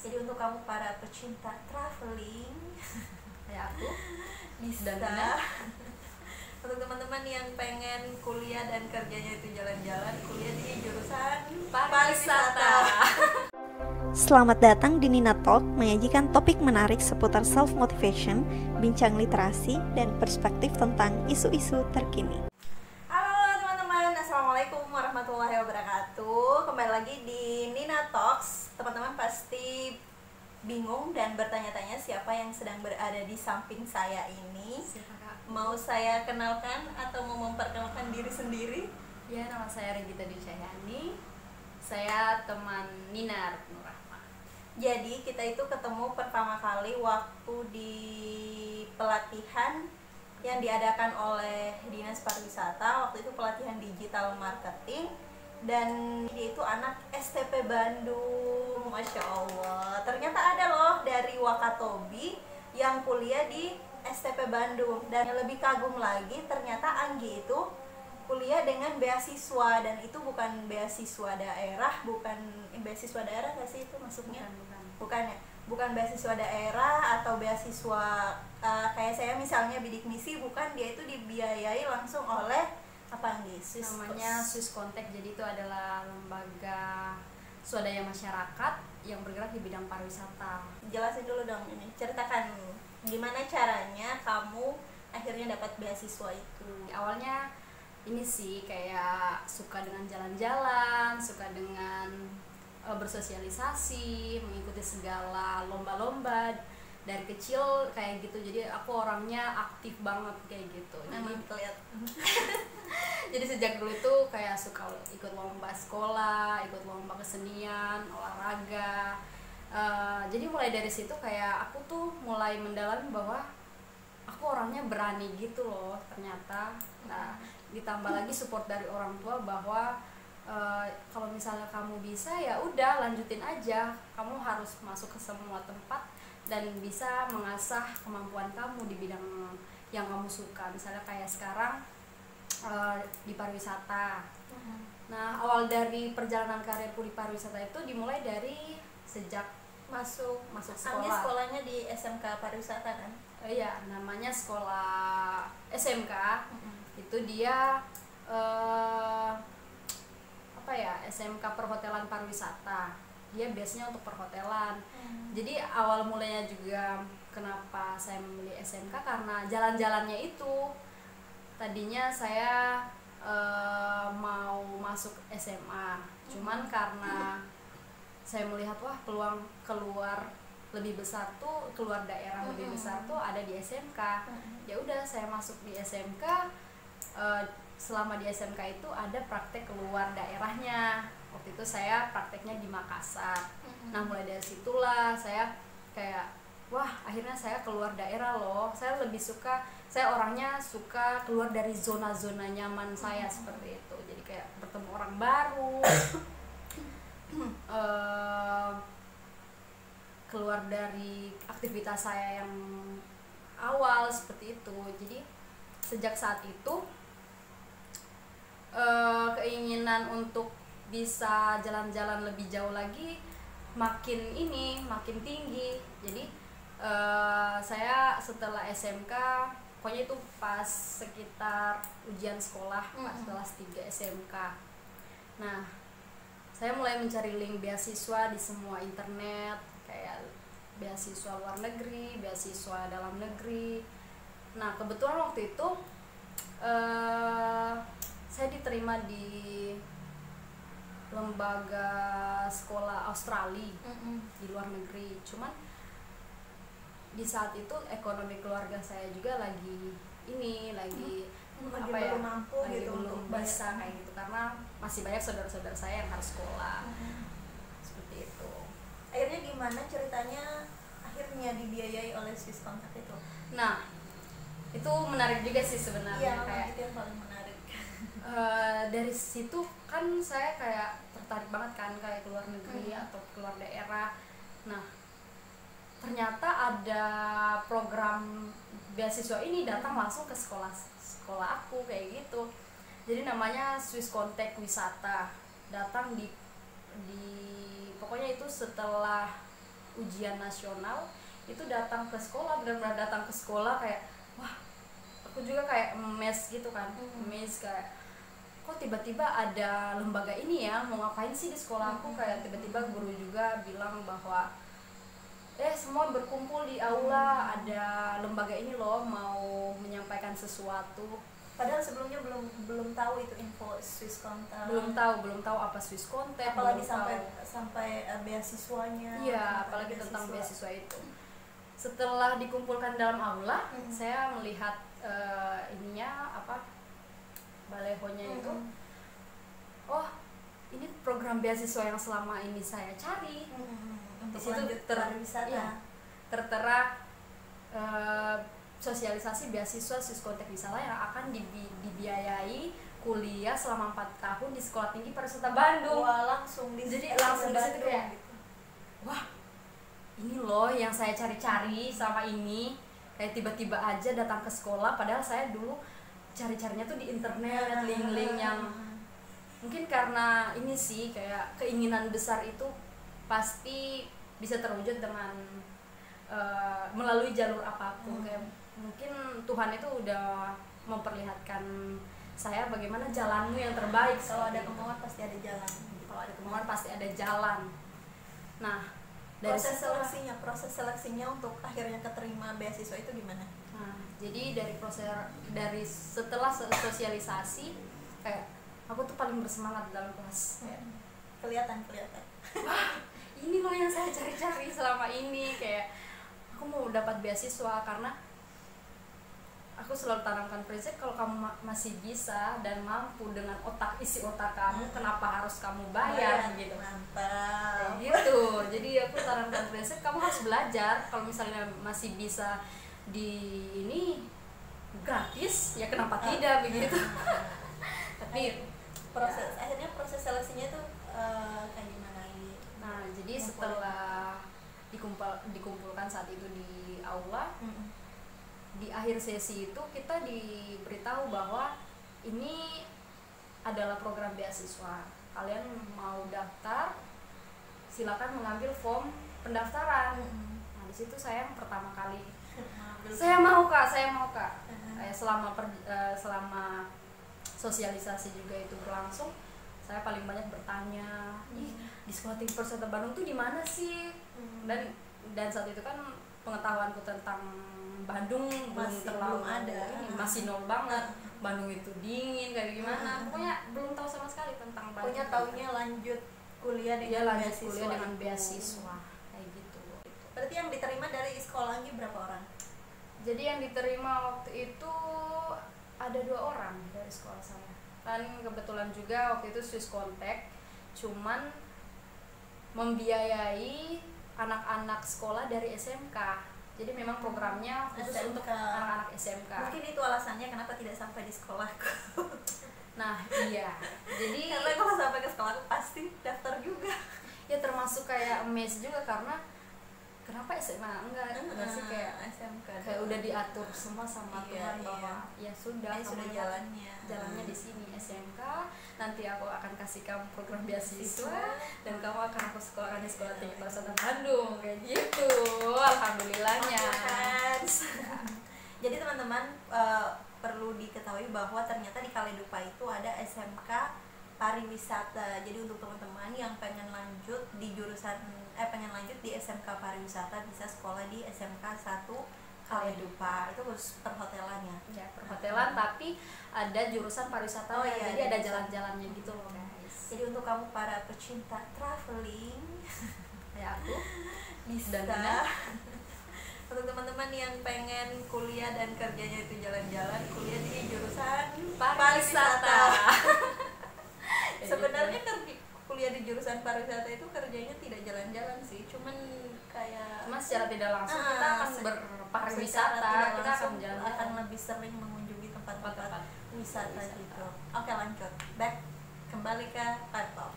Jadi untuk kamu para pecinta traveling kayak aku bisa. dan Nina. Untuk teman-teman yang pengen kuliah dan kerjanya itu jalan-jalan, kuliah di jurusan Pariwisata. Selamat datang di Nina Talk, menyajikan topik menarik seputar self-motivation, bincang literasi, dan perspektif tentang isu-isu terkini. Halo teman-teman, Assalamualaikum warahmatullahi wabarakatuh. Kembali lagi di Nina Talks. Teman-teman pasti bingung dan bertanya-tanya siapa yang sedang berada di samping saya ini. Mau saya kenalkan atau mau memperkenalkan diri sendiri? Ya, nama saya Regita Dwi Cahyani. Saya teman Nina Nur Rahma. Jadi kita itu ketemu pertama kali waktu di pelatihan yang diadakan oleh Dinas Pariwisata. Waktu itu pelatihan digital marketing, dan dia itu anak STP Bandung. Masya Allah, ternyata ada loh dari Wakatobi yang kuliah di STP Bandung. Dan yang lebih kagum lagi, ternyata Anggi itu kuliah dengan beasiswa, dan itu bukan beasiswa daerah, bukan beasiswa daerah nggak sih itu masuknya? Bukan ya, bukan beasiswa daerah atau beasiswa kayak saya misalnya bidik misi, bukan. Dia itu dibiayai langsung oleh apa nih? Namanya Swiss Contact. Jadi itu adalah lembaga swadaya masyarakat yang bergerak di bidang pariwisata. Jelasin dulu dong ini, ceritakan gimana caranya kamu akhirnya dapat beasiswa itu. Awalnya ini sih kayak suka dengan jalan-jalan, suka dengan bersosialisasi, mengikuti segala lomba-lomba dari kecil kayak gitu. Jadi aku orangnya aktif banget kayak gitu. Memang kelihatan. Jadi sejak dulu tuh kayak suka ikut lomba sekolah, ikut lomba kesenian, olahraga. Jadi mulai dari situ kayak aku tuh mulai mendalami bahwa aku orangnya berani gitu loh ternyata. Nah, ditambah lagi support dari orang tua bahwa kalau misalnya kamu bisa ya udah lanjutin aja, kamu harus masuk ke semua tempat dan bisa mengasah kemampuan kamu di bidang yang kamu suka. Misalnya kayak sekarang di pariwisata. Nah, awal dari perjalanan karirku di pariwisata itu dimulai dari sejak masuk sekolah. Anggi sekolahnya di SMK Pariwisata kan? Iya, namanya sekolah SMK. Itu dia SMK Perhotelan Pariwisata. Dia biasanya untuk perhotelan. Jadi awal mulanya juga kenapa saya memilih SMK karena jalan-jalannya itu. Tadinya saya mau masuk SMA, cuman karena saya melihat wah peluang keluar lebih besar tuh, keluar daerah lebih besar tuh ada di SMK. Ya udah saya masuk di SMK. Selama di SMK itu ada praktek keluar daerahnya. Waktu itu saya prakteknya di Makassar. Nah, mulai dari situlah saya kayak wah, akhirnya saya keluar daerah loh. Saya lebih suka, saya orangnya suka keluar dari zona-zona nyaman saya seperti itu. Jadi kayak bertemu orang baru, keluar dari aktivitas saya yang awal seperti itu. Jadi sejak saat itu keinginan untuk bisa jalan-jalan lebih jauh lagi makin tinggi. Jadi saya setelah SMK, pokoknya itu pas sekitar ujian sekolah pas kelas 3 SMK. Nah, saya mulai mencari link beasiswa di semua internet, kayak beasiswa luar negeri, beasiswa dalam negeri. Nah, kebetulan waktu itu saya diterima di lembaga sekolah Australia di luar negeri. Cuman di saat itu ekonomi keluarga saya juga lagi belum mampu gitu, belum bisa kayak gitu, karena masih banyak saudara-saudara saya yang harus sekolah. Seperti itu. Akhirnya gimana ceritanya akhirnya dibiayai oleh Swiss Contact itu? Nah, itu menarik juga sih sebenarnya. Iya, kayak itu yang paling menarik. Dari situ kan saya kayak tertarik banget kan kayak keluar negeri atau keluar daerah. Nah, ternyata ada program beasiswa ini datang langsung ke sekolah aku kayak gitu. Jadi namanya Swiss Contact Wisata. Datang di pokoknya itu setelah ujian nasional itu datang ke sekolah, benar-benar datang ke sekolah kayak wah, aku juga kayak mes gitu kan, mes kayak kok tiba-tiba ada lembaga ini ya, mau ngapain sih di sekolah aku. Kayak tiba-tiba guru juga bilang bahwa semua berkumpul di aula, ada lembaga ini loh mau menyampaikan sesuatu. Padahal sebelumnya belum tahu itu info Swiss Contact. Belum tahu apa Swiss Contact, apalagi sampai beasiswanya. Iya, apalagi tentang beasiswa itu. Setelah dikumpulkan dalam aula, saya melihat balehonya itu. Oh, ini program beasiswa yang selama ini saya cari. Di situ tertera sosialisasi beasiswa Swiss Contact misalnya yang akan dibiayai kuliah selama 4 tahun di Sekolah Tinggi Pariwisata Bandung. Wah, langsung di situ kayak wah, ini loh yang saya cari-cari selama ini. Kayak tiba-tiba aja datang ke sekolah, padahal saya dulu cari-carinya tuh di internet, link-link yang mungkin karena ini sih kayak keinginan besar itu pasti bisa terwujud dengan melalui jalur apapun. Kayak mungkin Tuhan itu udah memperlihatkan saya bagaimana jalanmu yang terbaik. Kalau ada kemauan pasti ada jalan. Kalau ada kemauan pasti ada jalan. Nah, dari proses seleksinya untuk akhirnya keterima beasiswa itu gimana? Nah, jadi dari setelah sosialisasi kayak aku tuh paling bersemangat dalam kelas. Kelihatan. Wah, ini loh yang saya cari-cari selama ini. Kayak aku mau dapat beasiswa karena aku selalu tanamkan prinsip kalau kamu masih bisa dan mampu dengan isi otak kamu, kenapa harus kamu bayar gitu. Mantap. Gitu. Jadi aku tanamkan prinsip kamu harus belajar. Kalau misalnya masih bisa ini gratis, ya kenapa tidak begitu. Tapi akhirnya proses seleksinya itu kayak gimana ini? Nah, jadi setelah dikumpulkan saat itu di aula, di akhir sesi itu kita diberitahu bahwa ini adalah program beasiswa. Kalian mau daftar, silakan mengambil form pendaftaran. Nah, di situ saya yang pertama kali saya mau kak. Kayak selama sosialisasi juga itu berlangsung, saya paling banyak bertanya, di Sekolah Tinggi Pariwisata Bandung tuh di mana sih? Dan saat itu kan pengetahuanku tentang Bandung belum ada, masih nol banget. Bandung itu dingin kayak gimana? Pokoknya belum tahu sama sekali tentang Bandung. Pokoknya taunya lanjut kuliah dengan beasiswa kayak gitu. Berarti yang diterima dari sekolah lagi berapa orang? Jadi yang diterima waktu itu ada 2 orang dari sekolah saya. Kan kebetulan juga waktu itu Swiss Contact cuman membiayai anak-anak sekolah dari SMK. Jadi memang programnya khusus SMK. Untuk anak-anak SMK. Mungkin itu alasannya kenapa tidak sampai di sekolahku. Nah, iya. Jadi karena kalau sampai ke sekolahku pasti daftar juga. Ya termasuk kayak mes juga karena kenapa SMA enggak sih kayak SMK kayak udah diatur semua sama Tuhan bahwa ya sudah sudah jalannya di sini SMK, nanti aku akan kasih kamu program beasiswa dan kamu akan aku sekolahkan di Sekolah Tinggi Pariwisata Bandung kayak gitu. Alhamdulillahnya. Jadi teman-teman perlu diketahui bahwa ternyata di Kaledupa itu ada SMK pariwisata. Jadi untuk teman-teman yang pengen lanjut di SMK pariwisata bisa sekolah di SMK 1 Kaledupa. Itu khusus perhotelan ya. Ya, perhotelan tapi ada jurusan pariwisata. Jadi ada jalan-jalannya gitu loh, guys. Jadi untuk kamu para pecinta traveling kayak aku bisa. Untuk teman-teman yang pengen kuliah dan kerjanya itu jalan-jalan, kuliah di jurusan pariwisata. Sebenarnya kuliah di jurusan pariwisata itu kerjanya tidak jalan-jalan sih, cuma secara tidak langsung kita akan berpariwisata, kita akan lebih sering mengunjungi tempat-tempat wisata gitu. Oke, lanjut kembali ke laptop.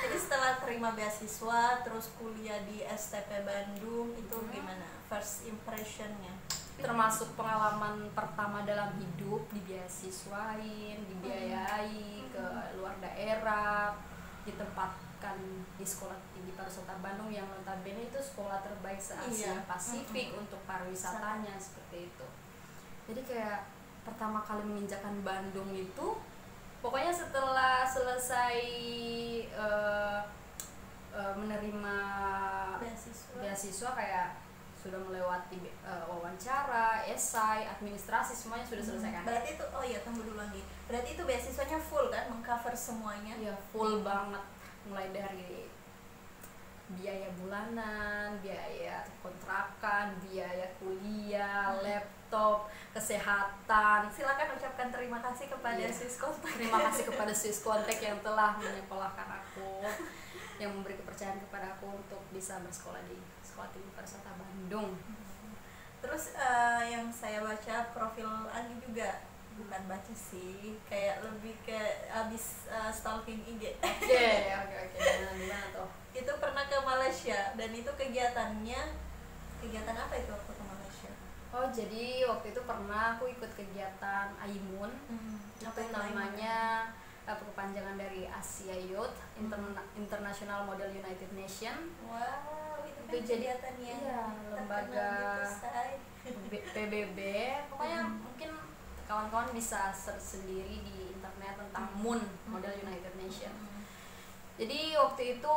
Jadi setelah terima beasiswa terus kuliah di STP Bandung itu gimana first impressionnya? Termasuk pengalaman pertama dalam hidup, dibeasiswain, dibiayai ke luar daerah, ditempatkan dilanjutkan di Sekolah Tinggi Pariwisata Bandung yang notabene itu sekolah terbaik se-Asia Pasifik untuk pariwisatanya seperti itu. Jadi kayak pertama kali menginjakan Bandung itu, pokoknya setelah selesai menerima beasiswa kayak sudah melewati wawancara, esai, administrasi, semuanya sudah selesai kan? Berarti itu, tunggu dulu lagi. Berarti itu beasiswanya full kan, mengcover semuanya? Iya, full banget. Mulai dari biaya bulanan, biaya kontrakan, biaya kuliah, laptop, kesehatan. Silakan ucapkan terima kasih kepada Swiss Contact. Terima kasih kepada Swiss Contact yang telah menyekolahkan aku, yang memberi kepercayaan kepada aku untuk bisa bersekolah di Sekolah Tinggi Pariwisata Bandung. Terus yang saya baca profil Anggi juga, bukan baca sih, kayak lebih ke abis stalking IG. Oke. Gimana tuh? Itu pernah ke Malaysia, dan itu kegiatan apa itu waktu ke Malaysia? Oh, jadi waktu itu pernah aku ikut kegiatan AIMUN. Itu namanya perpanjangan dari Asia Youth International Model United Nation. Wow, itu jadi kegiatannya. Iya, lembaga PBB. Pokoknya mungkin kawan-kawan bisa search sendiri di internet tentang MUN, Model United Nation. Jadi waktu itu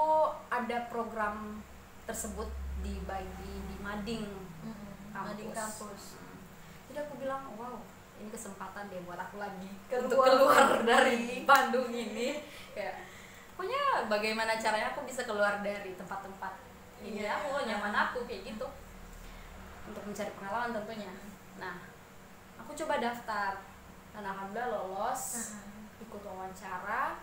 ada program tersebut dibagi di Mading kampus. Jadi aku bilang, wow, ini kesempatan deh buat aku lagi untuk keluar dari Bandung ini. Kayak pokoknya bagaimana caranya aku bisa keluar dari tempat-tempat ini aku, nyaman aku kayak gitu, untuk mencari pengalaman tentunya. Nah, aku coba daftar dan alhamdulillah lolos, ikut wawancara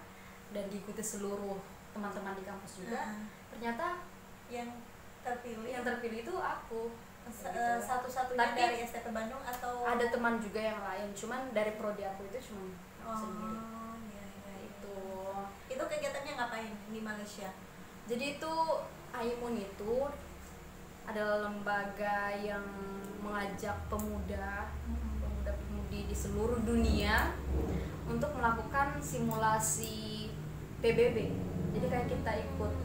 dan diikuti seluruh teman-teman di kampus juga. Ternyata yang terpilih itu aku. Satu-satunya dari STP Bandung atau ada teman juga yang lain, cuman dari prodi aku itu cuma sendiri. Itu kegiatannya ngapain di Malaysia? Jadi itu AIMUN itu adalah lembaga yang mengajak pemuda-pemudi di seluruh dunia untuk melakukan simulasi PBB. Jadi kayak kita ikut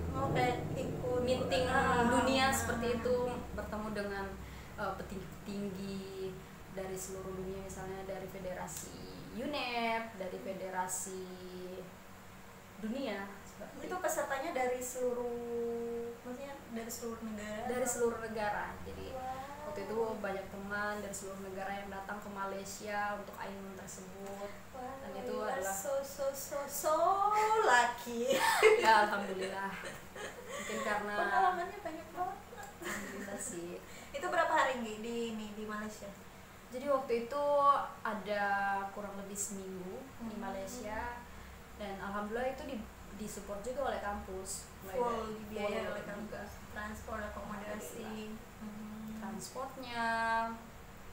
meeting dunia seperti itu, bertemu dengan petinggi-petinggi dari seluruh dunia, misalnya dari federasi UNEP, dari federasi dunia. Itu pesertanya dari seluruh, maksudnya dari seluruh negara? Dari seluruh negara. Jadi waktu itu banyak teman dari seluruh negara yang datang ke Malaysia untuk AIMUN tersebut. Dan itu adalah so lucky. Ya, alhamdulillah. Mungkin karena pengalamannya banyak banget. Alhamdulillah sih. Itu berapa hari di Malaysia? Jadi waktu itu ada kurang lebih seminggu di Malaysia, dan alhamdulillah itu disupport juga oleh kampus. Full dibiayai oleh kampus. Transport, akomodasi, transportnya,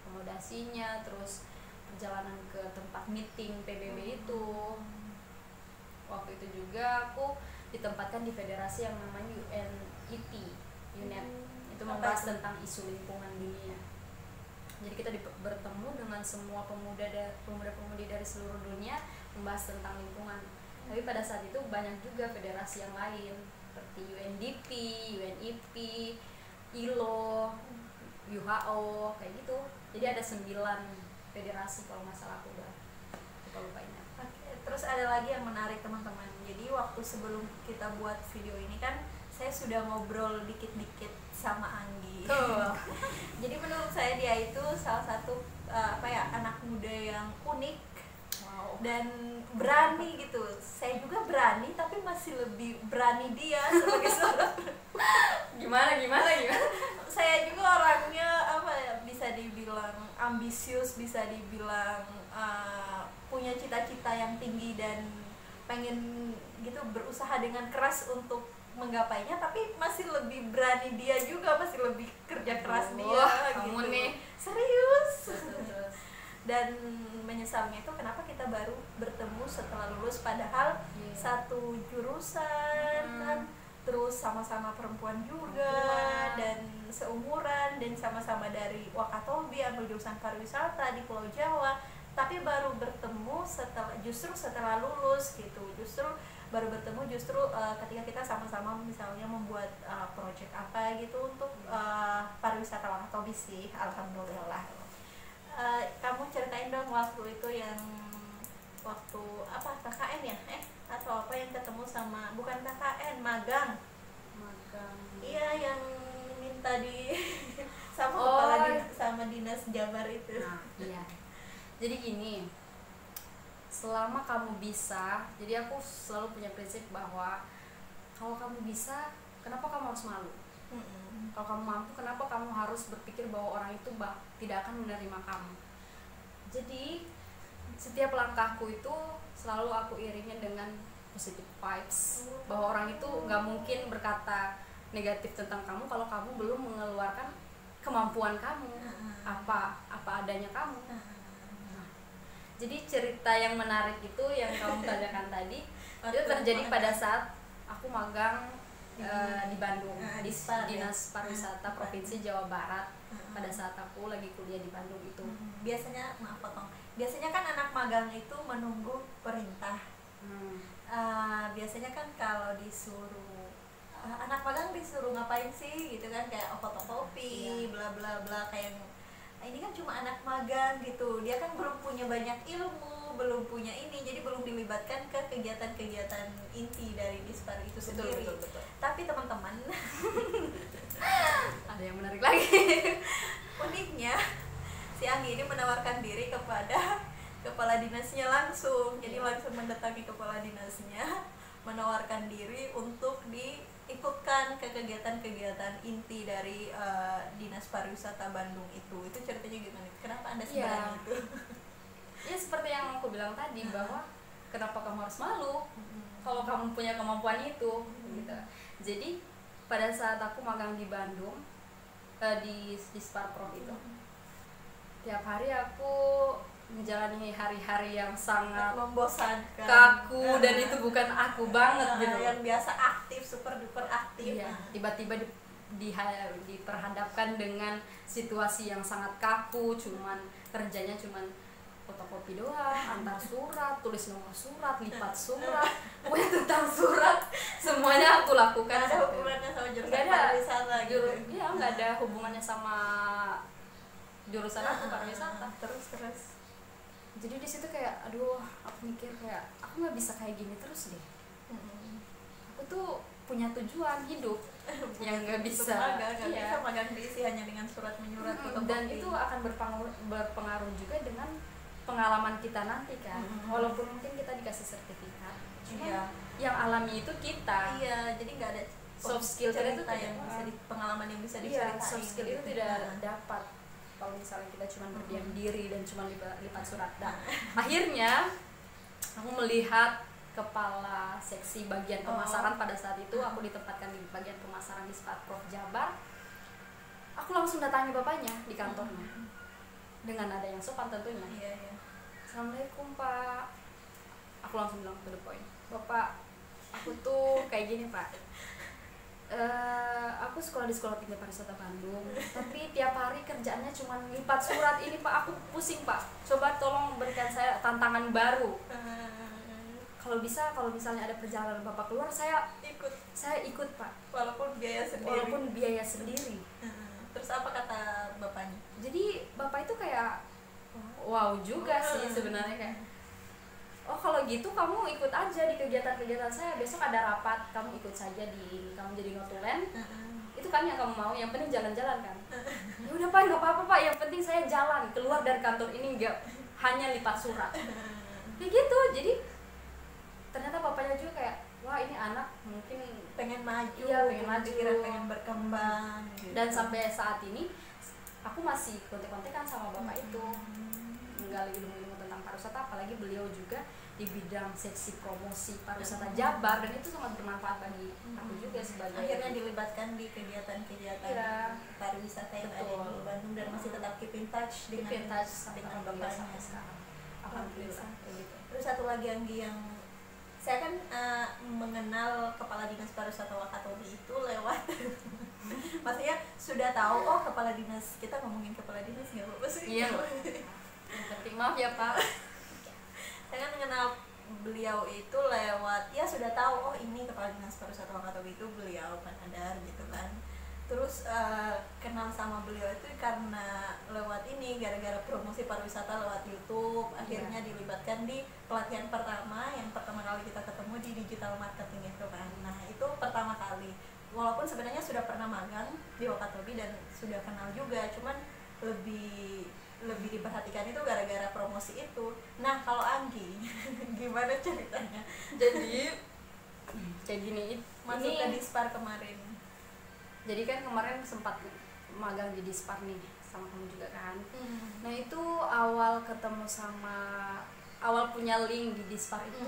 akomodasinya, terus perjalanan ke tempat meeting PBB itu. Waktu itu juga aku ditempatkan di federasi yang namanya UNEP. Itu membahas tentang isu lingkungan dunia. Jadi kita bertemu dengan semua pemuda-pemudi dari seluruh dunia membahas tentang lingkungan. Tapi pada saat itu banyak juga federasi yang lain seperti UNDP, UNEP, ILO, WHO, kayak gitu. Jadi ada 9 federasi kalau nggak salah, aku udah lupa ingat. Terus ada lagi yang menarik teman-teman. Jadi waktu sebelum kita buat video ini kan saya sudah ngobrol dikit-dikit sama Anggi. Jadi menurut saya dia itu salah satu anak muda yang unik. Wow. Dan berani gitu. Saya juga berani, tapi masih lebih berani dia sebagai seorang. Gimana? Saya juga orangnya bisa dibilang ambisius, bisa dibilang punya cita-cita yang tinggi dan pengen gitu berusaha dengan keras untuk menggapainya, tapi masih lebih berani dia juga, masih lebih kerja keras dia gitu. Nih. Serius. Dan menyesalnya itu kenapa kita baru bertemu setelah lulus, padahal satu jurusan kan, terus sama-sama perempuan juga dan seumuran dan sama-sama dari Wakatobi, ambil jurusan pariwisata di Pulau Jawa, tapi baru bertemu setelah lulus gitu. Justru baru bertemu justru ketika kita sama-sama misalnya membuat project apa gitu untuk pariwisata Wakatobi sih, alhamdulillah. Kamu ceritain dong waktu itu yang waktu apa KKN ya atau apa yang ketemu sama, bukan KKN, magang. Iya, yang minta di sama kepala sama dinas Jabar itu. Nah, iya. Jadi gini, selama kamu bisa, jadi aku selalu punya prinsip bahwa kalau kamu bisa, kenapa kamu harus malu? Kalau kamu mampu, kenapa kamu harus berpikir bahwa orang itu tidak akan menerima kamu? Jadi setiap langkahku itu selalu aku iringin dengan positive vibes, bahwa orang itu nggak mungkin berkata negatif tentang kamu kalau kamu belum mengeluarkan kemampuan kamu, apa adanya kamu. Jadi cerita yang menarik itu yang kamu tanyakan tadi itu terjadi pada saat aku magang di Bandung, di Dinas Pariwisata Provinsi Jawa Barat, pada saat aku lagi kuliah di Bandung itu. Biasanya, maaf potong, biasanya kan anak magang itu menunggu perintah. Biasanya kan kalau disuruh anak magang disuruh ngapain sih gitu kan, kayak fotokopi, bla bla bla, kayak ini kan cuma anak magang gitu, dia kan belum punya banyak ilmu, belum punya ini, jadi belum dilibatkan ke kegiatan-kegiatan inti dari Dispar itu sendiri. Betul. Tapi teman-teman ada yang menarik lagi. Uniknya si Anggi ini menawarkan diri kepada kepala dinasnya langsung, jadi langsung mendatangi kepala dinasnya, menawarkan diri untuk diikutkan ke kegiatan-kegiatan inti dari Dinas Pariwisata Bandung itu ceritanya gimana? Kenapa Anda sebenarnya itu? Ya seperti yang aku bilang tadi, bahwa kenapa kamu harus malu kalau kamu punya kemampuan itu gitu. Jadi pada saat aku magang di Bandung di Sparprof itu, tiap hari aku menjalani hari-hari yang sangat membosankan, kaku, dan itu bukan aku banget gitu. Yang biasa aktif, super duper aktif. Iya, tiba-tiba diperhadapkan dengan situasi yang sangat kaku, kerjanya cuman fotokopi doang, antar surat, tulis nomor surat, lipat surat, pokoknya tentang surat semuanya aku lakukan. Gak ada hubungannya sama jurusan pariwisata gitu. Iya, nggak ada hubungannya sama jurusan aku pariwisata. Terus jadi di situ kayak aduh, aku mikir kayak aku nggak bisa kayak gini terus deh. Aku tuh punya tujuan hidup yang nggak bisa bisa magang diisi hanya dengan surat menyurat dan itu akan berpengaruh juga dengan pengalaman kita nanti kan. Walaupun mungkin kita dikasih sertifikat, cuma yang alami itu kita. Iya, jadi nggak ada soft skill kita itu yang bisa pengalaman yang bisa diceritain. Soft skill itu tidak dapat kalau misalnya kita cuma berdiam diri dan cuma lipat surat. Nah, akhirnya aku melihat kepala seksi bagian pemasaran pada saat itu, aku ditempatkan di bagian pemasaran di Sparprof Jabar. Aku langsung datangi bapaknya di kantornya dengan nada yang sopan tentunya. Assalamualaikum Pak. Aku langsung bilang to the point, Bapak, aku tuh kayak gini Pak, aku sekolah di Sekolah Tinggi Pariwisata Bandung, tapi tiap hari kerjaannya cuma lipat surat ini Pak, aku pusing Pak, coba tolong berikan saya tantangan baru. Kalau misalnya ada perjalanan Bapak keluar, saya ikut Pak, walaupun biaya sendiri. Terus apa kata bapaknya? Jadi bapak itu kayak wow juga sih sebenarnya, kayak oh kalau gitu kamu ikut aja di kegiatan-kegiatan saya, besok ada rapat kamu ikut saja, kamu jadi notulen, itu kan yang kamu mau, yang penting jalan-jalan kan. Ya udah Pak, nggak apa-apa Pak, yang penting saya jalan keluar dari kantor ini, nggak hanya lipat surat kayak gitu. Jadi ternyata bapaknya juga kayak wah ini anak mungkin pengen maju, pengen berkembang gitu. Dan sampai saat ini aku masih kontek-kontekan sama bapak itu, menggali ilmu-ilmu tentang pariwisata, apalagi beliau juga di bidang seksi promosi pariwisata Jabar, dan itu sangat bermanfaat bagi aku juga sebagai akhirnya dilibatkan di kegiatan-kegiatan pariwisata yang ada di Bandung, dan masih tetap keep in touch dengan bapaknya sampai sekarang. Alhamdulillah. Terus satu lagi yang saya kan mengenal kepala dinas pariwisata Wakatobi itu lewat maksudnya sudah tahu kepala dinas, kita ngomongin kepala dinas nggak apa-apa sih? Iya. Tapi maaf ya Pak. Saya kan mengenal beliau itu lewat, ya sudah tahu, oh ini Kepala Dinas Pariwisata Wakatobi itu beliau Pak Nadar gitu kan. Terus kenal sama beliau itu karena lewat ini, gara-gara promosi pariwisata lewat YouTube, akhirnya dilibatkan di pelatihan pertama, yang pertama kali kita ketemu di digital marketing itu kan. Nah itu pertama kali, walaupun sebenarnya sudah pernah magang di Wakatobi dan sudah kenal juga, cuman lebih diperhatikan itu gara-gara promosi itu. Nah kalau Anggi gimana ceritanya? Jadi kayak gini, Masuk ke Dispar kemarin. Jadi kan kemarin sempat magang di Dispar nih sama kamu juga kan. Nah itu awal ketemu sama, awal punya link di Dispar itu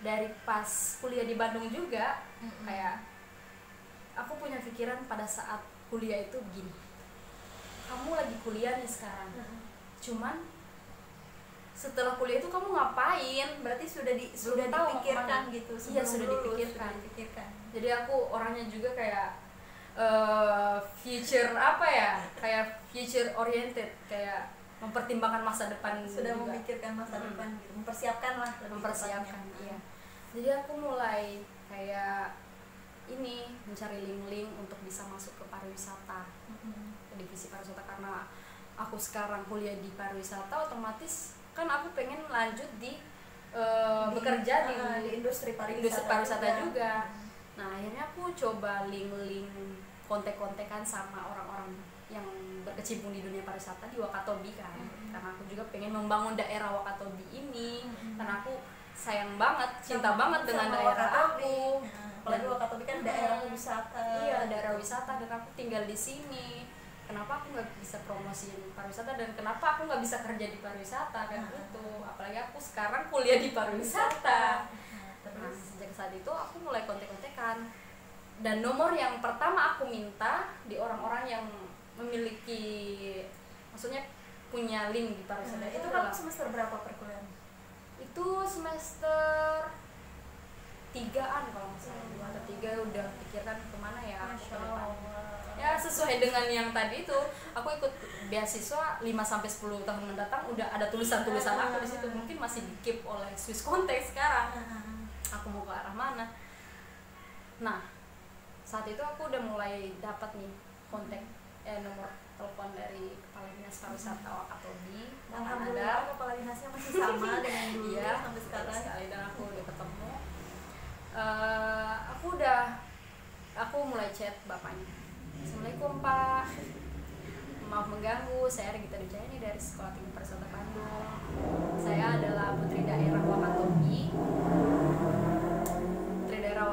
dari pas kuliah di Bandung juga. Kayak aku punya pikiran pada saat kuliah itu begini, kamu lagi kuliah nih sekarang, cuman setelah kuliah itu kamu ngapain? Berarti sudah tahu dipikirkan gitu. Iya sudah dipikirkan. Jadi aku orangnya juga kayak future apa ya, kayak future oriented, kayak mempertimbangkan masa depan. Sudah juga. memikirkan masa depan gitu, mempersiapkan lah. Mempersiapkan, iya. Jadi aku mulai kayak ini mencari link-link untuk bisa masuk ke pariwisata, ke divisi pariwisata, karena aku sekarang kuliah di pariwisata, otomatis kan aku pengen lanjut di bekerja di industri pariwisata juga. Nah akhirnya aku coba link-link, kontek-kontekan sama orang-orang yang berkecimpung di dunia pariwisata di Wakatobi kan, karena aku juga pengen membangun daerah Wakatobi ini, karena aku sayang banget, cinta banget dengan daerah aku. Apalagi Wakatobi kan daerah wisata. Iya, daerah wisata, dan aku tinggal di sini. Kenapa aku nggak bisa promosiin pariwisata, dan kenapa aku nggak bisa kerja di pariwisata kan gitu. Apalagi aku sekarang kuliah di pariwisata. Nah, sejak saat itu aku mulai kontek-kontekan, dan nomor yang pertama aku minta di orang-orang yang memiliki, maksudnya punya link di pariwisata. Itu kamu semester berapa perkuliahan? Itu semester 3-an kalau nggak salah, 2 atau 3 udah pikirkan kemana ya ke depan. Ya sesuai dengan yang tadi itu, aku ikut beasiswa 5-10 tahun mendatang, udah ada tulisan-tulisan aku di situ, mungkin masih di keep oleh Swiss Contact sekarang. Aku mau ke arah mana? Nah saat itu aku udah mulai dapat nih kontak, nomor telepon dari Kepala Dinas Pariwisata Wakatobi. Alhamdulillah Kepala Dinasnya masih sama dengan dulu sampai sekarang. Dan aku udah ketemu. Aku mulai chat bapaknya. Assalamualaikum Pak, maaf mengganggu, saya Regita Wijaya nih dari Sekolah Tinggi Pariwisata Bandung. Saya adalah putri daerah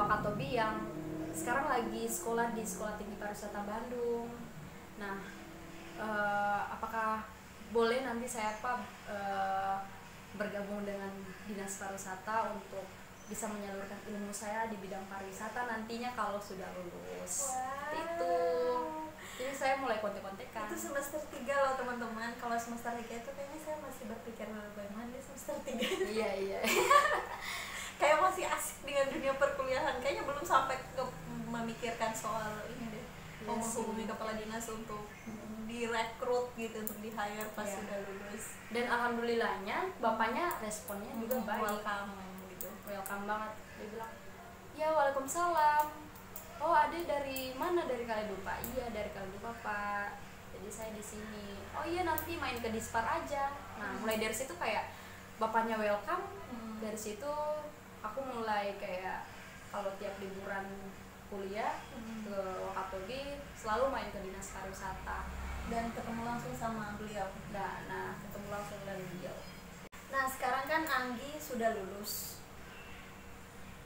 Wakatobi yang sekarang lagi sekolah di Sekolah Tinggi Pariwisata Bandung. Nah, apakah boleh nanti saya bergabung dengan Dinas Pariwisata untuk bisa menyalurkan ilmu saya di bidang pariwisata nantinya kalau sudah lulus. Itu. Jadi saya mulai kontek-kontekan. Itu semester 3 loh teman-teman. Kalau semester 3 itu kayaknya saya masih berpikir bagaimana di semester 3. Iya. Kayak masih asik dengan dunia perkuliahan. Kayaknya belum sampai ke memikirkan soal ini deh. Mau menghubungi kepala dinas untuk direkrut gitu, untuk di-hire pas sudah lulus. Dan alhamdulillahnya bapaknya responnya juga baik. Welcome banget. Dia bilang, ya waalaikumsalam. Oh adek dari mana? Dari Kaledupa. Iya dari Kaledupa Pak. Jadi saya di sini. Oh iya nanti main ke Dispar aja. Nah mulai dari situ kayak bapaknya welcome. Dari situ aku mulai kayak kalau tiap liburan kuliah ke Wakatobi selalu main ke Dinas Pariwisata dan ketemu langsung sama beliau. Nah ketemu langsung dari beliau. Nah sekarang kan Anggi sudah lulus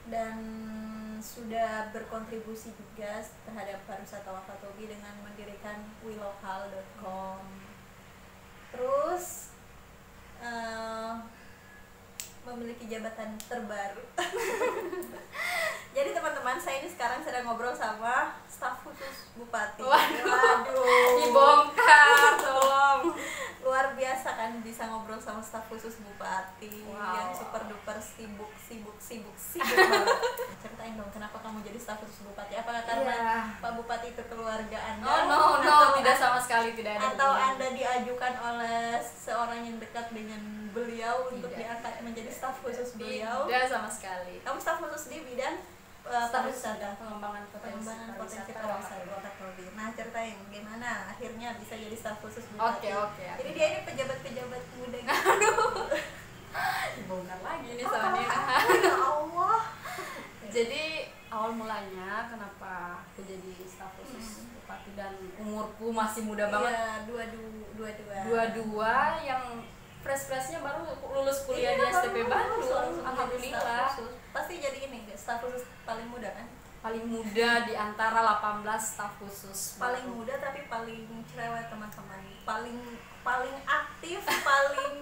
dan sudah berkontribusi juga terhadap pariwisata Wakatobi dengan mendirikan wilokal.com. Terus memiliki jabatan terbaru. Jadi teman-teman, saya ini sekarang sedang ngobrol sama staf khusus Bupati. Waduh, dibongkar, tolong. Luar biasa kan bisa ngobrol sama staf khusus Bupati yang super duper sibuk banget. Ceritain dong kenapa kamu jadi staf khusus Bupati? Apakah karena Pak Bupati bupati itu keluarga Anda? Oh no, atau tidak sama sekali, tidak ada atau hubungan. Anda diajukan oleh seorang yang dekat dengan beliau untuk Tidak. diangkat menjadi staf khusus beliau? Tidak sama sekali. Kamu staf khusus di bidang Staf pariwisata, pengembangan potensi potensi pariwisata. Wakatobi. Nah, ceritain gimana akhirnya bisa jadi staf khusus bupati. Oke. Jadi dia ini pejabat-pejabat muda gitu. Dibongkar lagi nih Oh, sama Nina. ya Allah. Jadi awal mulanya kenapa aku jadi staf khusus bupati dan umurku masih muda banget. Iya, dua-dua. Dua-dua yang fresh-freshnya baru lulus kuliah di Iya, STP baru lulus, Bandung. langsung jadi Alhamdulillah. staf khusus. Pasti jadi ini staf khusus paling muda kan? Paling muda di antara 18 staf khusus. Paling baru. muda tapi paling cerewet teman-teman. Paling aktif, paling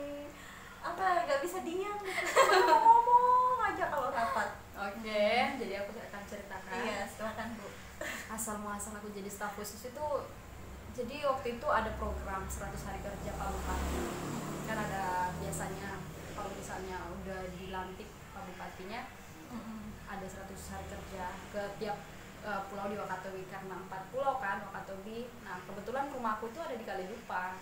apa nggak bisa diam gitu. Ngomong aja kalau rapat. Oke, jadi aku akan ceritakan. Iya, silakan Bu. Asal muasal aku jadi staf khusus itu, jadi waktu itu ada program 100 hari kerja Pak Bupati. Kan ada biasanya kalau misalnya udah dilantik Pak Bupatinya, ada 100 hari kerja ke tiap pulau di Wakatobi, karena 4 pulau kan Wakatobi. Nah kebetulan rumahku itu ada di Kalidupa.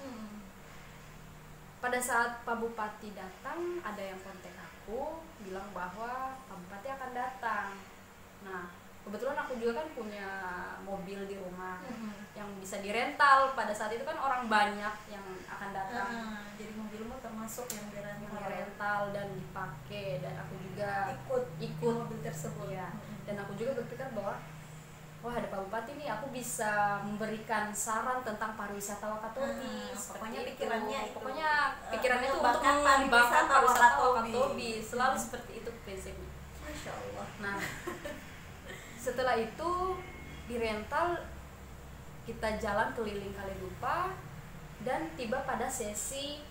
Pada saat Pak Bupati datang, ada yang kontak aku bilang bahwa Pak Bupati akan datang. Nah kebetulan aku juga kan punya mobil di rumah yang bisa dirental. Pada saat itu kan orang banyak yang akan datang. Jadi mobilmu termasuk yang Dirental dan dipakai, dan aku juga ikut mobil tersebut. ya. Dan aku juga berpikir bahwa wah ada Pak Bupati nih, aku bisa memberikan saran tentang pariwisata Wakatobi. Pokoknya Seperti pikirannya itu. Pokoknya pikirannya itu untuk mengembangkan mengembangkan pariwisata Wakatobi. Wakatobi. Selalu seperti itu prinsipnya. Masya Allah. Nah setelah itu dirental, kita jalan keliling Kalidupa dan tiba pada sesi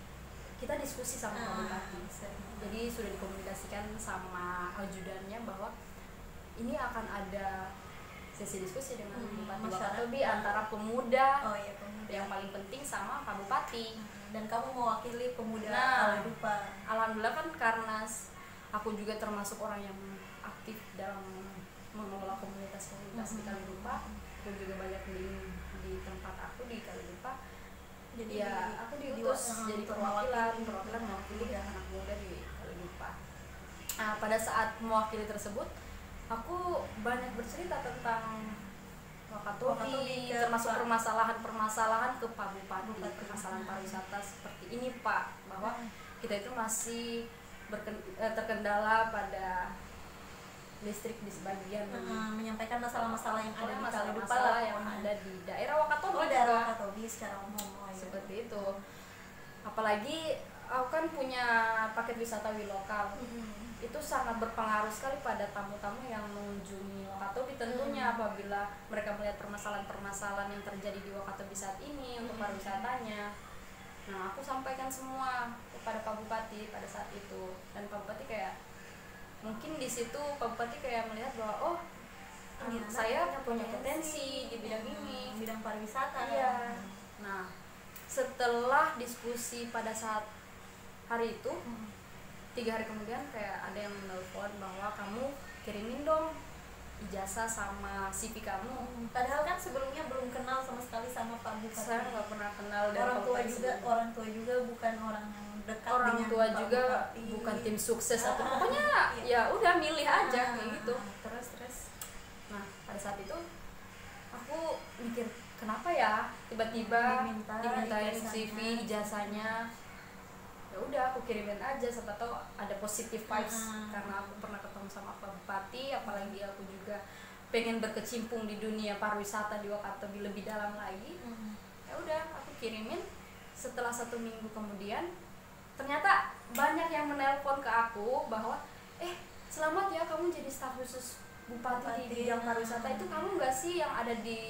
kita diskusi sama Pak Bupati. Jadi sudah dikomunikasikan sama ajudannya bahwa ini akan ada sesi diskusi dengan Bupati Wakatobi antara pemuda, pemuda yang paling penting sama Pak Bupati. Dan kamu mewakili pemuda Nah, Kalidupa. Alhamdulillah kan karena aku juga termasuk orang yang aktif dalam mengelola komunitas di Kalidupa. Aku juga banyak di tempat aku di Kalidupa. Jadi ya aku diutus jadi perwakilan mewakili anak muda di Kalidupa. Nah pada saat mewakili tersebut, aku banyak bercerita tentang Wakatobi, termasuk permasalahan ke Pak Bupati, permasalahan pariwisata seperti ini Pak, bahwa kita itu masih terkendala pada listrik di sebagian, menyampaikan masalah-masalah yang ada di Kalidupa, masalah yang ada di daerah Wakatobi. Daerah Wakatobi secara umum. Seperti itu. Apalagi aku kan punya paket wisata Wilokal. Itu sangat berpengaruh sekali pada tamu-tamu yang mengunjungi Wakatobi tentunya, apabila mereka melihat permasalahan-permasalahan yang terjadi di Wakatobi saat ini untuk pariwisatanya. Nah aku sampaikan semua kepada Pak Bupati pada saat itu, dan Pak Bupati kayak mungkin di situ Pak Bupati kayak melihat bahwa saya punya potensi di bidang ini, bidang pariwisata. Iya. Nah setelah diskusi pada saat hari itu, 3 hari kemudian kayak ada yang menelpon bahwa kamu kirimin dong ijazah sama CV kamu. Padahal kan sebelumnya belum kenal sama sekali sama Pak Bupati. Saya nggak pernah kenal dan orang tua juga bukan orang yang dekat orang dengan tua Pak juga Bupati. bukan tim sukses atau pokoknya ya udah milih aja kayak gitu. Terus Nah pada saat itu aku mikir kenapa ya tiba-tiba dimintain CV ijazahnya. Ya udah aku kirimin aja, siapa tahu ada positive vibes, karena aku pernah ketemu sama Pak Bupati, apalagi aku juga pengen berkecimpung di dunia pariwisata di Wakatobi lebih dalam lagi. Ya udah aku kirimin. Setelah 1 minggu kemudian ternyata banyak yang menelpon ke aku bahwa selamat ya kamu jadi staf khusus Bupati di bidang pariwisata. Itu kamu nggak sih yang ada di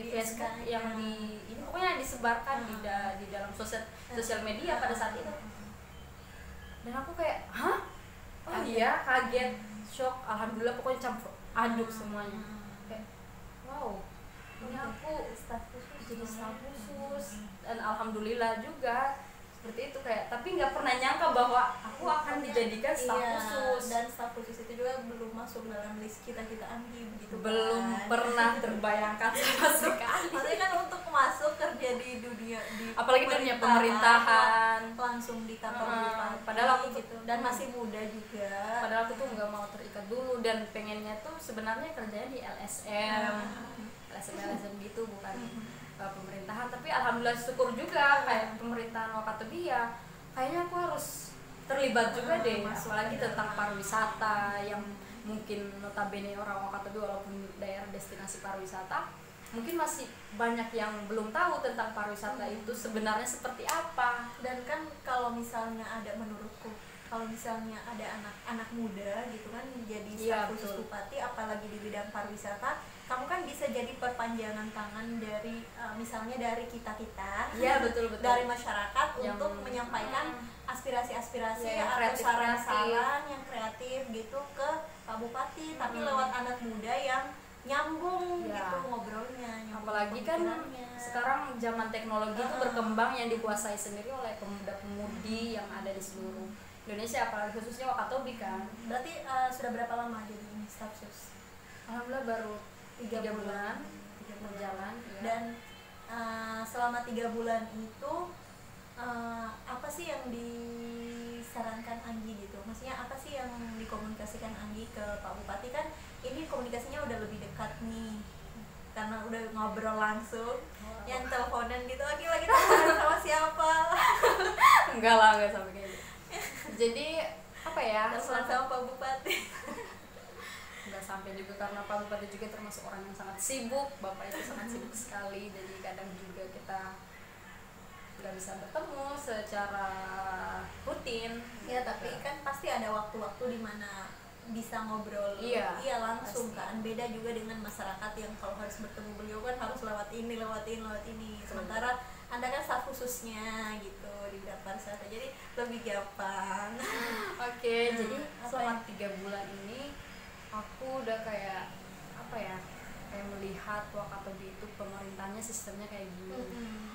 Facebook yang di ini pokoknya disebarkan di dalam sosial media pada saat itu. Dan aku kayak hah, oh iya, kaget, shock, alhamdulillah, pokoknya campur aduk semuanya. Kayak wow, ini aku jadi staf khusus, dan alhamdulillah juga seperti itu kayak, tapi nggak pernah nyangka bahwa aku akan dijadikan staf khusus. Dan staf khusus itu juga belum masuk dalam list kita Anggi begitu. Belum pernah terbayangkan sama sekali. Maksudnya kan untuk masuk kerja di dunia apalagi dunia pemerintahan langsung di kantor bupati. Padahal aku gitu dan masih muda juga. Padahal aku tuh nggak mau terikat dulu dan pengennya tuh sebenarnya kerjanya di LSM gitu, bukan pemerintahan. Tapi alhamdulillah syukur juga kayak pemerintahan Wakatobi ya kayaknya aku harus terlibat juga deh, apalagi tentang pariwisata yang mungkin notabene orang Wakatobi walaupun daerah destinasi pariwisata mungkin masih banyak yang belum tahu tentang pariwisata itu sebenarnya seperti apa. Dan kan kalau misalnya ada, menurutku kalau misalnya ada anak-anak muda gitu kan jadi staf khusus bupati apalagi di bidang pariwisata, kamu kan bisa jadi perpanjangan tangan dari misalnya dari kita ya, betul. dari masyarakat yang, untuk menyampaikan aspirasi-aspirasi ya, atau saran-saran yang kreatif gitu ke Pak Bupati, tapi lewat anak muda yang nyambung gitu ngobrolnya, apalagi kan sekarang zaman teknologi itu berkembang yang dikuasai sendiri oleh pemuda-pemudi yang ada di seluruh Indonesia, apalagi khususnya Wakatobi kan. Berarti sudah berapa lama jadi ini staf khusus? Alhamdulillah baru 3 bulan berjalan ya. Dan selama 3 bulan itu apa sih yang disarankan Anggi gitu? Maksudnya apa sih yang dikomunikasikan Anggi ke Pak Bupati? Kan ini komunikasinya udah lebih dekat nih karena udah ngobrol langsung. Yang teleponan gitu lagi teleponan sama siapa? enggak sampai kayak gitu. Jadi apa ya, teleponan sama Pak Bupati. Enggak sampai juga karena Pak Bupati juga termasuk orang yang sangat sibuk, Bapak itu sangat sibuk sekali, jadi kadang juga kita nggak bisa bertemu secara rutin. Ya tapi kan pasti ada waktu-waktu di mana bisa ngobrol langsung pasti. Kan beda juga dengan masyarakat yang kalau harus bertemu beliau kan harus lewat ini. Sementara Anda kan staf khususnya gitu di bidang pariwisata, jadi lebih gampang. Oke, jadi selama 3 bulan ini aku udah kayak apa ya, kayak melihat Wakatobi itu pemerintahnya sistemnya kayak gini.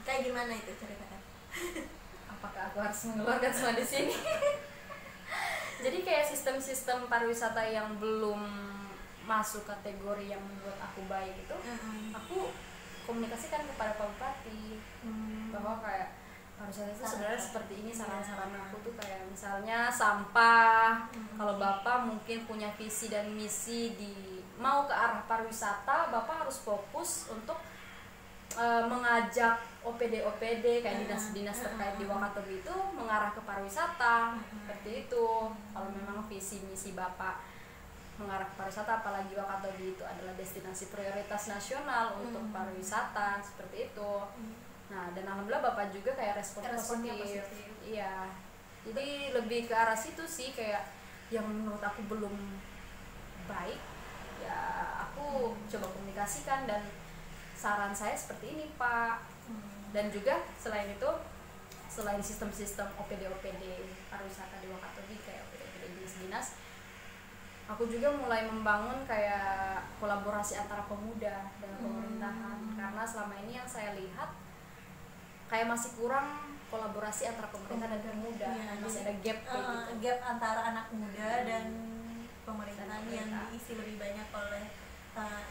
Kayak gimana itu, ceritakan. Apakah aku harus mengeluarkan semua di sini? Jadi kayak sistem-sistem pariwisata yang belum masuk kategori yang menurut aku baik itu, aku komunikasikan kepada Pak Bupati bahwa kayak pariwisata itu sebenarnya seperti ini, saran-saran aku tuh kayak misalnya sampah. Kalau Bapak mungkin punya visi dan misi di mau ke arah pariwisata, Bapak harus fokus untuk mengajak OPD kayak dinas-dinas terkait di Wakatobi itu mengarah ke pariwisata, seperti itu. Kalau memang visi misi Bapak mengarah ke pariwisata, apalagi Wakatobi itu adalah destinasi prioritas nasional untuk pariwisata, seperti itu. Nah, dan alhamdulillah Bapak juga kayak responnya positif. Iya. Jadi lebih ke arah situ sih, kayak yang menurut aku belum baik ya aku coba komunikasikan, dan saran saya seperti ini Pak. Dan juga selain itu, selain sistem-sistem OPD pariwisata di Wakatobi kayak OPD dinas, aku juga mulai membangun kayak kolaborasi antara pemuda dengan pemerintahan. Karena selama ini yang saya lihat kayak masih kurang kolaborasi antara pemerintah dan pemuda, masih ada gap kayak gitu. Gap antara anak muda dan pemerintahan yang diisi lebih banyak oleh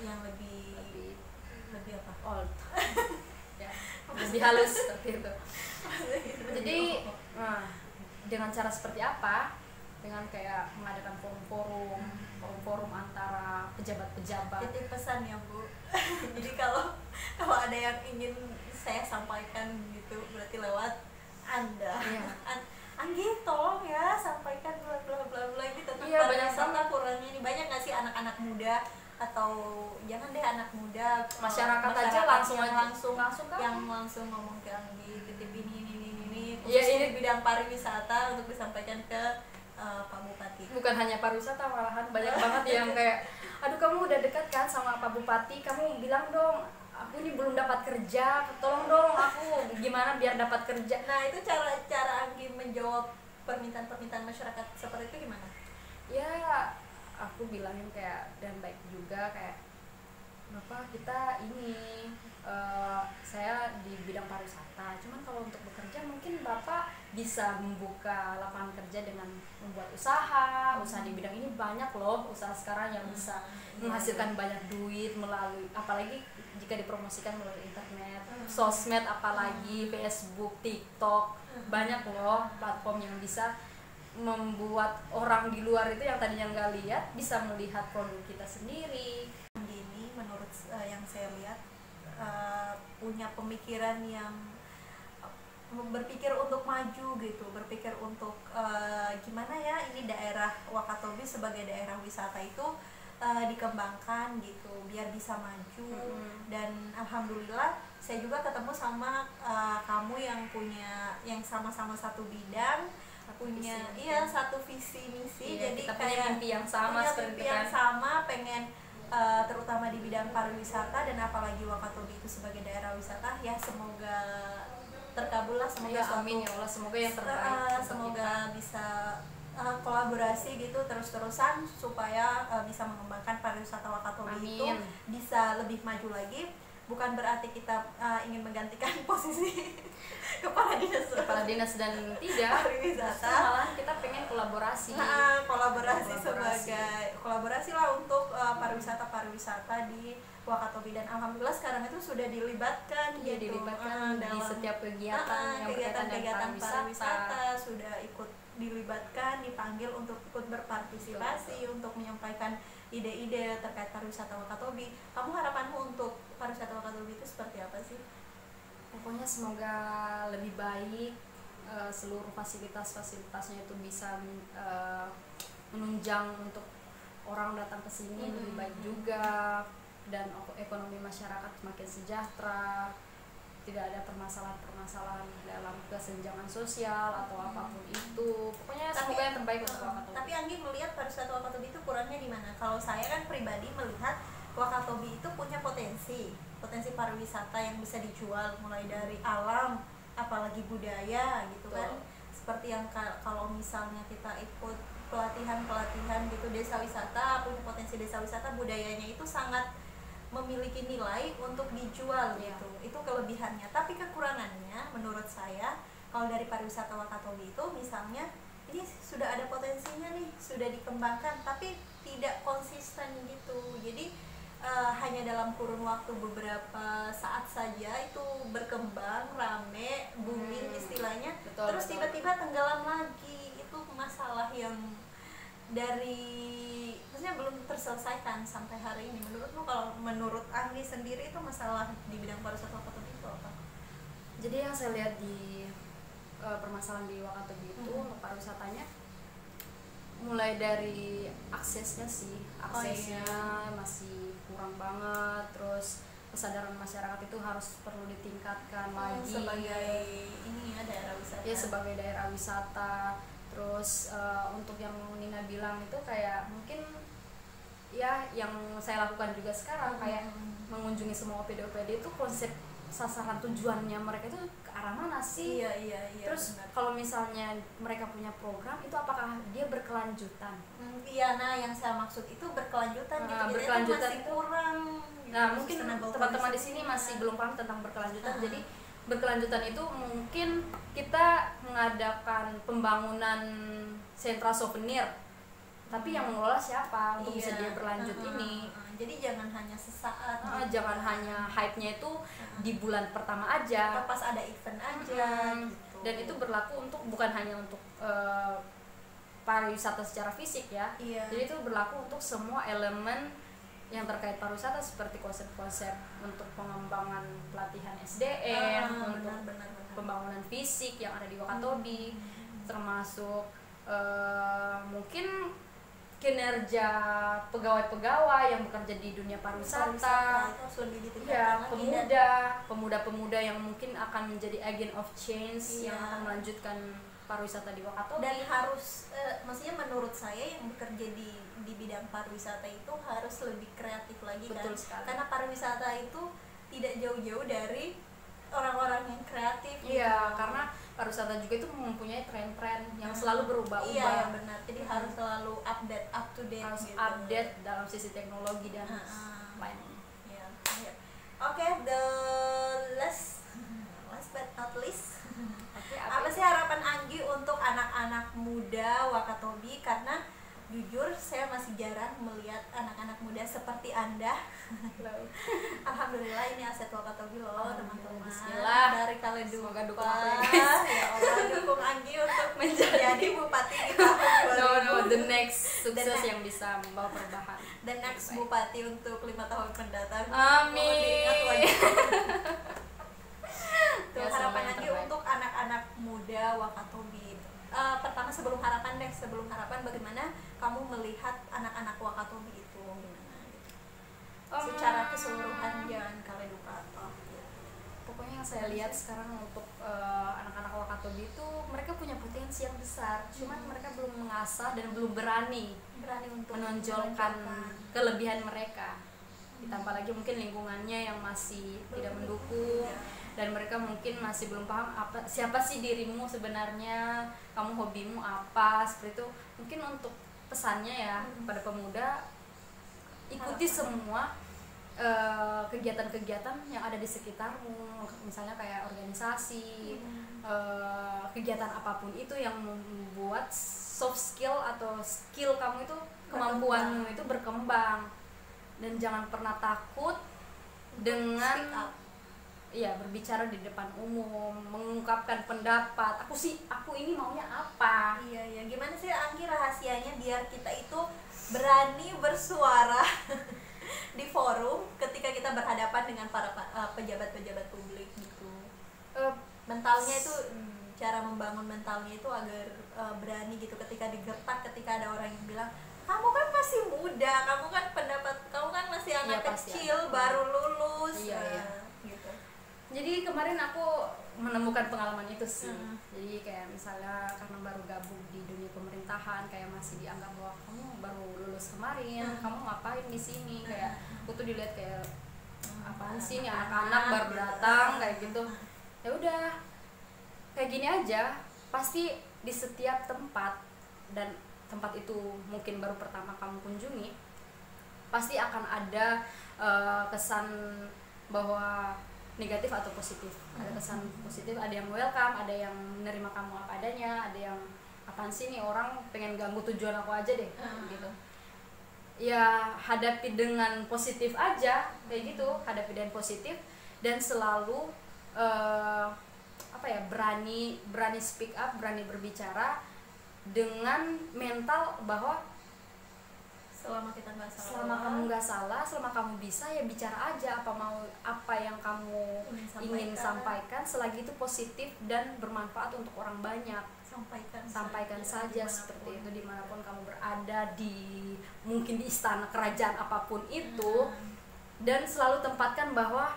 yang lebih apa? Old. Ya, lebih halus seperti itu. Jadi dengan cara seperti apa? Dengan kayak mengadakan forum antara pejabat-pejabat. Titip pesan ya Bu. Jadi kalau ada yang ingin saya sampaikan gitu, berarti lewat Anda. Anggi tolong ya sampaikan bla bla bla bla ini tentang pariwisata kurangnya ini. Banyak nggak sih anak-anak muda, atau jangan deh anak muda, masyarakat aja langsung kan? Yang langsung ngomong ke Anggi, titip ini khususnya di bidang pariwisata untuk disampaikan ke Pak Bupati. Bukan hanya pariwisata, malahan banyak banget yang kayak, aduh kamu udah dekat kan sama Pak Bupati, kamu bilang dong aku ini belum dapat kerja, tolong dong aku gimana biar dapat kerja. Nah itu cara Anggi menjawab permintaan masyarakat seperti itu gimana? Ya aku bilangin kayak, dan baik juga kayak, Bapak kita ini saya di bidang pariwisata, cuman kalau untuk bekerja mungkin Bapak bisa membuka lapangan kerja dengan membuat usaha di bidang ini. Banyak loh usaha sekarang yang bisa menghasilkan banyak duit melalui, apalagi jika dipromosikan melalui internet, sosmed, apalagi Facebook, TikTok, banyak loh platform yang bisa membuat orang di luar itu yang tadinya nggak lihat bisa melihat produk kita sendiri. Gini, menurut yang saya lihat punya pemikiran yang berpikir untuk maju gitu, berpikir untuk gimana ya ini daerah Wakatobi sebagai daerah wisata itu dikembangkan gitu biar bisa maju. Dan alhamdulillah saya juga ketemu sama kamu yang punya yang sama-sama satu bidang, punya satu visi misi. Jadi kita kayak punya mimpi yang sama, mimpi yang sama, pengen terutama di bidang pariwisata, dan apalagi Wakatobi itu sebagai daerah wisata ya, semoga terkabul lah, semoga amin ya Allah, semoga yang terbaik, semoga bisa kolaborasi gitu terus-terusan supaya bisa mengembangkan pariwisata Wakatobi itu bisa lebih maju lagi. Bukan berarti kita ingin menggantikan posisi kepala dinas dan tidak pariwisata, malah kita pengen kolaborasi sebagai kolaborasi lah untuk pariwisata di Wakatobi. Dan alhamdulillah sekarang itu sudah dilibatkan dilibatkan di setiap kegiatan yang berkaitan dengan pariwisata, sudah ikut dilibatkan, dipanggil untuk ikut berpartisipasi, untuk menyampaikan ide-ide terkait pariwisata Wakatobi. Kamu harapanmu untuk pariwisata Wakatobi itu seperti apa sih? Pokoknya semoga lebih baik, seluruh fasilitasnya itu bisa menunjang untuk orang datang ke sini lebih baik juga, dan ekonomi masyarakat semakin sejahtera, tidak ada permasalahan dalam kesenjangan sosial atau apapun itu. Pokoknya semoga yang terbaik untuk Wakatobi. Tapi Anggi melihat pariwisata Wakatobi itu kurangnya di mana? Kalau saya kan pribadi melihat Wakatobi itu punya potensi pariwisata yang bisa dijual, mulai dari alam, apalagi budaya gitu. Betul. Kan seperti yang kalau misalnya kita ikut pelatihan gitu desa wisata, punya potensi desa wisata, budayanya itu sangat memiliki nilai untuk dijual gitu. Itu kelebihannya. Tapi kekurangannya menurut saya kalau dari pariwisata Wakatobi itu misalnya ini sudah ada potensinya nih, sudah dikembangkan tapi tidak konsisten gitu. Jadi hanya dalam kurun waktu beberapa saat saja itu berkembang, rame, booming istilahnya. Terus tiba-tiba tenggelam lagi. Itu masalah yang maksudnya belum terselesaikan sampai hari ini. Menurutmu, kalau menurut Anggi sendiri itu masalah di bidang pariwisata Wakatobi itu apa? Jadi yang saya lihat di permasalahan di Wakatobi itu pariwisatanya mulai dari aksesnya masih kurang banget. Terus kesadaran masyarakat itu harus perlu ditingkatkan lagi sebagai ini ya daerah wisata. Ya, sebagai daerah wisata. Terus untuk yang Nina bilang itu kayak mungkin ya yang saya lakukan juga sekarang, kayak mengunjungi semua OPD-OPD itu konsep sasaran tujuannya mereka itu ke arah mana sih? Iya. Terus kalau misalnya mereka punya program itu apakah dia berkelanjutan? Iya, nah yang saya maksud itu berkelanjutan gitu. Berkelanjutan itu masih kurang. Nah, mungkin teman-teman di sini masih belum paham tentang berkelanjutan. Jadi berkelanjutan itu mungkin kita mengadakan pembangunan sentra souvenir, tapi yang mengelola siapa untuk bisa dia berlanjut ini. Jadi jangan hanya sesaat, jangan hanya hype-nya itu di bulan pertama aja, atau pas ada event aja gitu. Dan itu berlaku untuk bukan hanya untuk pariwisata secara fisik ya. Jadi itu berlaku untuk semua elemen yang terkait pariwisata, seperti konsep-konsep untuk pengembangan pelatihan SDM, untuk pembangunan fisik yang ada di Wakatobi, termasuk mungkin kinerja pegawai-pegawai yang bekerja di dunia pariwisata, ya, pemuda-pemuda yang mungkin akan menjadi agent of change yang akan melanjutkan pariwisata di Wakatobi. Dan harus maksudnya menurut saya yang bekerja di bidang pariwisata itu harus lebih kreatif lagi. Betul kan sekali. Karena pariwisata itu tidak jauh-jauh dari orang-orang yang kreatif. Iya, karena pariwisata juga itu mempunyai tren-tren yang selalu berubah-ubah. Iya, benar. Jadi harus selalu update, up to date, harus gitu. Update dalam sisi teknologi dan lainnya. Iya. Oke, the last but not least. Apa sih harapan Anggi muda Wakatobi, karena jujur saya masih jarang melihat anak-anak muda seperti Anda. Alhamdulillah ini aset Wakatobi loh teman-teman. Bismillah. Dari Kaledupa. Semoga dukung aku ya, guys. Ya Allah, dukung Anggi untuk menjadi bupati di tahun 2000. the next sukses yang bisa membawa perubahan. The next bupati untuk 5 tahun mendatang. Amin. Mohon diingat wajib. Tuh, Ya, harapan semoga yang Anggi terbaik. untuk anak-anak muda Wakatobi. Pertama sebelum harapan bagaimana kamu melihat anak-anak Wakatobi itu gimana gitu? Secara keseluruhan jangan Kaledupa atau Pokoknya yang saya lihat sekarang untuk anak-anak Wakatobi itu mereka punya potensi yang besar, cuman mereka belum mengasah dan belum berani untuk menonjolkan kelebihan mereka. Ditambah lagi mungkin lingkungannya yang masih tidak mendukung, dan mereka mungkin masih belum paham siapa sih dirimu sebenarnya, kamu hobimu apa, seperti itu. Mungkin untuk pesannya ya pada pemuda, ikuti semua kegiatan-kegiatan yang ada di sekitarmu, misalnya kayak organisasi, kegiatan apapun itu yang membuat soft skill atau skill kamu itu, kemampuanmu itu berkembang. Dan jangan pernah takut dengan berbicara di depan umum, mengungkapkan pendapat. Aku ini maunya apa. Iya, gimana sih Anggi rahasianya biar kita itu berani bersuara di forum ketika kita berhadapan dengan para pejabat-pejabat publik gitu. Mentalnya itu cara membangun mentalnya itu agar berani gitu ketika digertak, ketika ada orang yang bilang kamu kan masih muda, kamu kan masih anak kecil baru lulus. Gitu. Jadi kemarin aku menemukan pengalaman itu sih. Jadi kayak misalnya karena baru gabung di dunia pemerintahan, kayak masih dianggap bahwa kamu baru lulus kemarin, kamu ngapain di sini? Kayak aku tuh dilihat kayak apaan sih nih anak-anak baru datang kayak gitu. Ya udah, kayak gini aja. Pasti di setiap tempat, dan tempat itu mungkin baru pertama kamu kunjungi, pasti akan ada kesan bahwa negatif atau positif. Ada kesan positif, ada yang welcome, ada yang menerima kamu apa adanya, ada yang apaan sih nih orang pengen ganggu tujuan aku aja deh, gitu. Ya hadapi dengan positif aja, kayak gitu, hadapi dengan positif, dan selalu berani speak up, berani berbicara dengan mental bahwa selama kita nggak salah, selama kamu nggak salah, selama kamu bisa, ya bicara aja apa yang kamu ingin sampaikan, selagi itu positif dan bermanfaat untuk orang banyak. Sampaikan saja seperti itu dimanapun kamu berada, mungkin di istana kerajaan apapun itu. Dan selalu tempatkan bahwa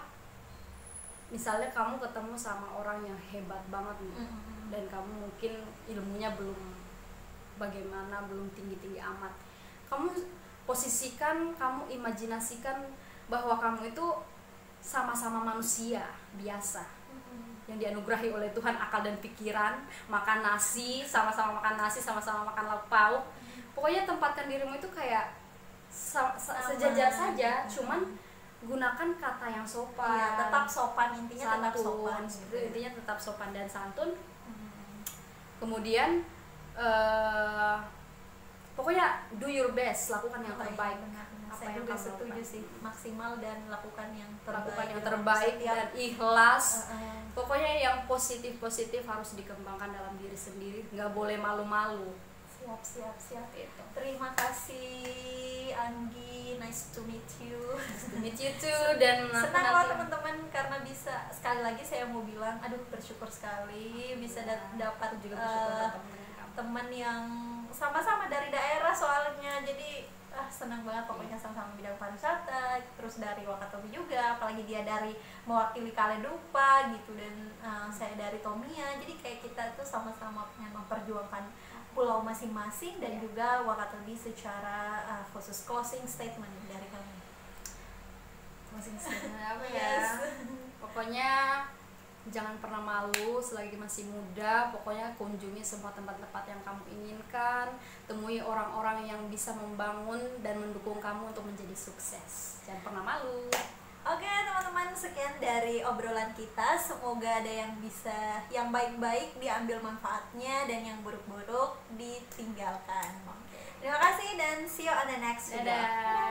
misalnya kamu ketemu sama orang yang hebat banget nih, dan kamu mungkin ilmunya belum tinggi-tinggi amat, kamu posisikan, kamu imajinasikan bahwa kamu itu sama-sama manusia biasa yang dianugerahi oleh Tuhan akal dan pikiran, makan nasi, sama-sama makan lauk pauk. Pokoknya tempatkan dirimu itu kayak sejajar saja, cuman gunakan kata yang sopan. Iya, tetap sopan, intinya santun, tetap sopan. intinya tetap sopan dan santun. Kemudian pokoknya do your best, lakukan yang terbaik. Saya juga setuju sih, maksimal dan lakukan yang terbaik dan ikhlas. Pokoknya yang positif harus dikembangkan dalam diri sendiri, nggak boleh malu-malu. Siap Gitu. Terima kasih Anggi, nice to meet you. Meet you too. Dan senang loh teman-teman, karena bisa, sekali lagi saya mau bilang, aduh bersyukur sekali bisa dapat juga bersyukur teman yang sama-sama dari daerah soalnya. Jadi senang banget pokoknya, sama-sama bidang pariwisata, terus dari Wakatobi juga, apalagi dia dari mewakili Kaledupa gitu, dan saya dari Tomia. Jadi kayak kita tuh sama-sama pengen memperjuangkan pulau masing-masing, dan juga Wakatobi secara khusus. Closing statement dari kami. Closing statement apa ya? Pokoknya jangan pernah malu selagi masih muda. Pokoknya kunjungi semua tempat-tempat yang kamu inginkan, temui orang-orang yang bisa membangun dan mendukung kamu untuk menjadi sukses. Jangan pernah malu. Oke teman-teman, sekian dari obrolan kita. Semoga ada yang baik-baik diambil manfaatnya dan yang buruk-buruk ditinggalkan. Terima kasih dan see you on the next video. Dadah.